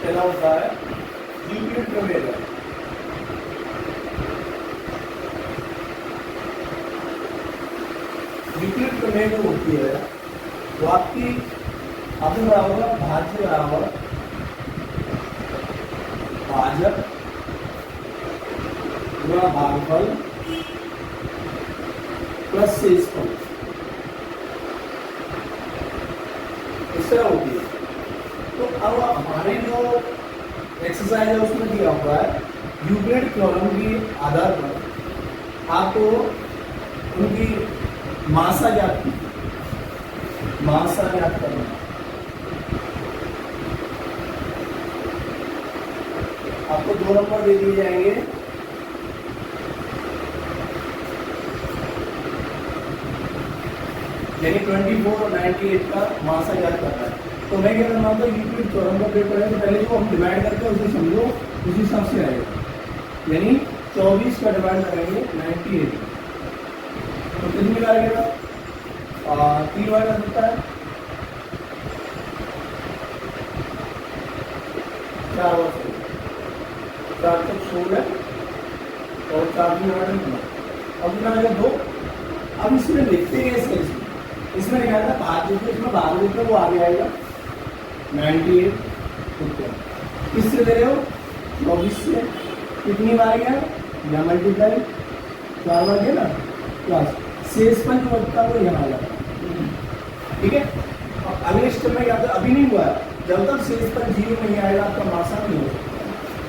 पहला होता है यूक्लिड प्रमेय। यूक्लिड प्रमेय जो होती है वो आपकी अब बराबर भाज्य बराबर भाजक गुणा भागफल प्लस शेषफल इस तरह होती है। तो अब हमारे जो एक्सरसाइज है उसमें दिया हुआ है यूक्लिड थ्योरम के आधार पर आपको उनकी मासा ज्ञात करना। आपको 2 नंबर दे दिए जाएंगे। यानी 24 और 98 का मासा ज्ञात करना है। तो मैं क्या करना होता है यूक्लिड थ्योरम का पेपर है तो पहले जो हम डिवाइड करके उसे समझो उसी हिसाब से आएगा। यानी 24 का डिवाइड करेंगे 98 तो कितनी बार आएगा 3 बार कर सकता है 4 बार 4 तक 16 और 4 भी 8 अब कितना आएगा 2। अब इसमें लिखते हैं इसमें लिखा था 5 रुपये इसमें 12 रुपये वो आगे आएगा 98 रुपये। किससे दे रहे हो 24 से कितनी बार गया या मल्टीप्लाई 4 बार गया ना प्लस शेषफल जो होता है वो यहाँ आ जाता है। ठीक है और अगले स्टेप में क्या अभी नहीं हुआ है जब तक शेषफल 0 नहीं आएगा आपका मासा नहीं हो सकता।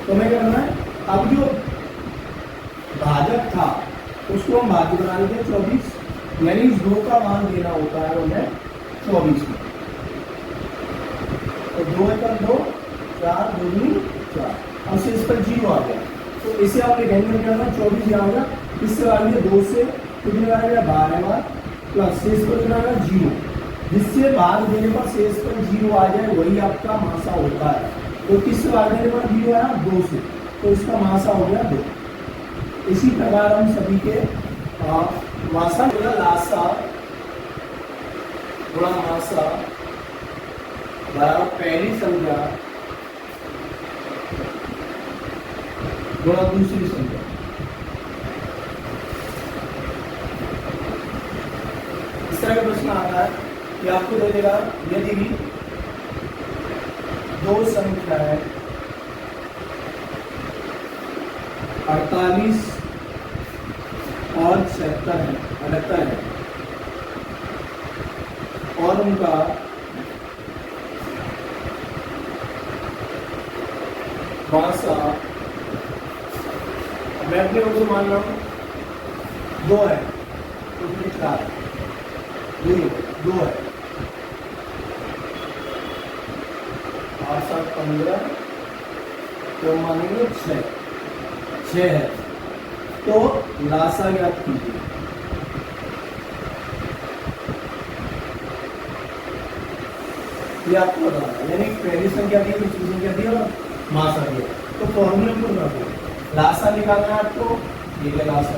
तो मैं क्या करना है अब जो भाजक था उसको हम भाज्य बना लेते हैं 24 यानी इस 2 का मान देना होता है उन्हें 24 में। तो 2 एकम 2 4 2 4 अब से इस पर 0 आ गया तो इसे आप लिखेंगे क्या करना 24 यहाँ होगा इससे आ गया 2 से कितनी बार आ गया 12 बार प्लस शेष पर कितना आएगा 0 जिससे भाग देने पर शेष पर 0 आ जाए वही आपका मासा होता है। तो किससे भाग देने पर 0 आया 2 से तो इसका मासा हो गया 2। इसी प्रकार हम सभी के मासा गुणा लासा गुणा मासा बराबर पहली संख्या गुणा दूसरी संख्या। इस तरह का प्रश्न आता है कि आपको दे देगा यदि 2 संख्याएं 48 और 78 है और उनका मासा मैं अपने को मान रहा हूँ 2 है तो 4 2 है 8 7 15 तो मानेंगे 6 है। तो लासा ज्ञात कीजिए। ये आपको बताना है यानी पहली संख्या दी दूसरी संख्या दी और मासा दिया तो फॉर्मूले को रखो। लासा निकालना है आपको ये है लासा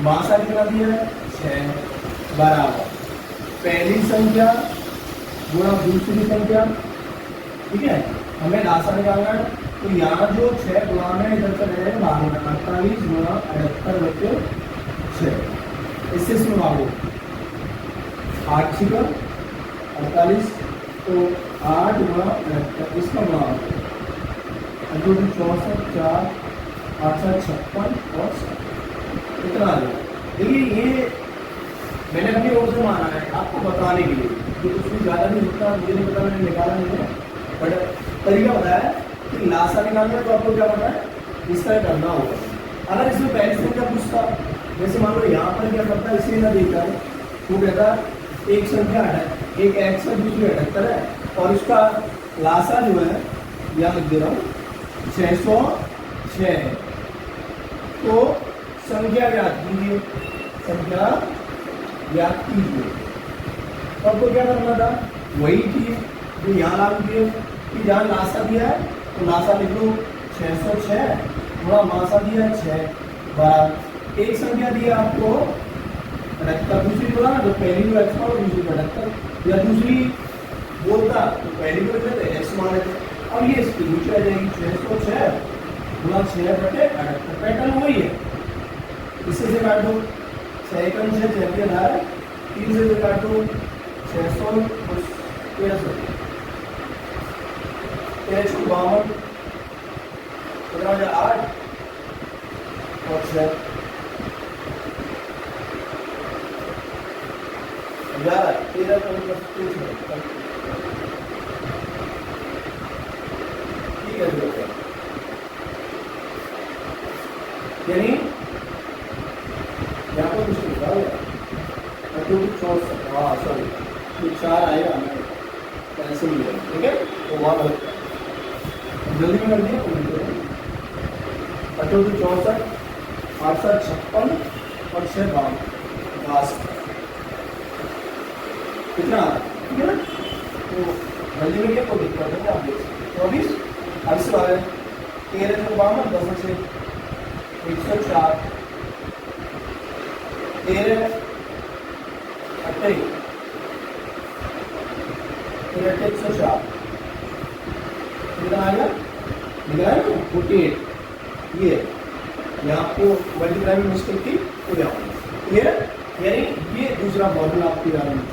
मासा कितना दिया है 6 बराबर पहली संख्या गुणा दूसरी संख्या। ठीक है हमें लासा निकालना है तो यहाँ जो 6 गुणा में इधर से रहेगा 48 गुणा 78 बच्चे 6 इससे इसमें भागो 8 6 48 तो 8 गुणा 78 इसका गुणा 64 4 8 7 56 और 7 इतना आ गया। देखिए ये मैंने अपनी ओर से माना है आपको बताने के लिए जो कुछ भी ज़्यादा नहीं होता मुझे नहीं पता मैंने निकाला नहीं है बट तरीका बताया कि लासा निकालना है तो आपको क्या पता है इस तरह करना होगा। अगर इसमें पहले से क्या पूछता जैसे मान लो यहाँ पर क्या करता है इसे ना देखता है वो कहता है एक संख्या एक एक्स है दूसरी 78 है और इसका लासा जो है यहाँ लिख दे रहा हूँ 606 है। तो संख्या ज्ञात कीजिए संख्या ज्ञात कीजिए तो आपको क्या करना था वही चीज जो यहाँ लागू किए कि जहाँ लासा दिया है तो लासा लिख लो 606 थोड़ा मासा दिया है 6 बराबर एक संख्या दी है आपको 78 दूसरी बोला ना तो पहली को एक्स और दूसरी को 78 या दूसरी बोलता तो पहली को लिखते एक्स मान लेते अब ये इसकी नीचे आ जाएगी 606 गुणा 6/78, पैटर्न वही है। इसे से काट दो, 6 से 6 के धार 3 से काट दो 600 और 63 52 8 और 6 11 13 ठीक है। यानी यहाँ पर कुछ लिखा हुआ हाँ सॉरी ये 4 आएगा हमें कैंसिल ही है, ठीक है। तो वहाँ जल्दी में कर दिया 64 8 7 56 और 6 52 कितना ठीक है ना। तो जल्दी में क्या कोई दिक्कत नहीं, आप देख सकते 24 अब से आ गए 13 से 52 10 से 104 13 28 104 कितना आएगा निकला है ना 48। ये आपको मल्टीप्लाई में मिस्टेक थी तो यहाँ क्लियर, यानी ये दूसरा फॉर्मूला आपकी बारे में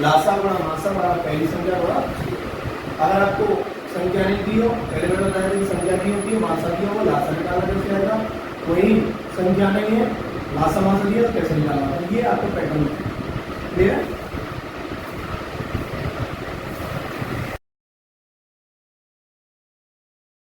लासा बड़ा मासा बड़ा पहली संख्या बड़ा। अगर आपको संख्या नहीं दी हो, पहले मैंने बताया था कि संख्या दी होती है, मासा दिया हो, लासा निकाला कैसे आएगा, वही संख्या नहीं है लासा मासा दिया तो कैसे निकालना, ये आपको पैटर्न क्लियर है।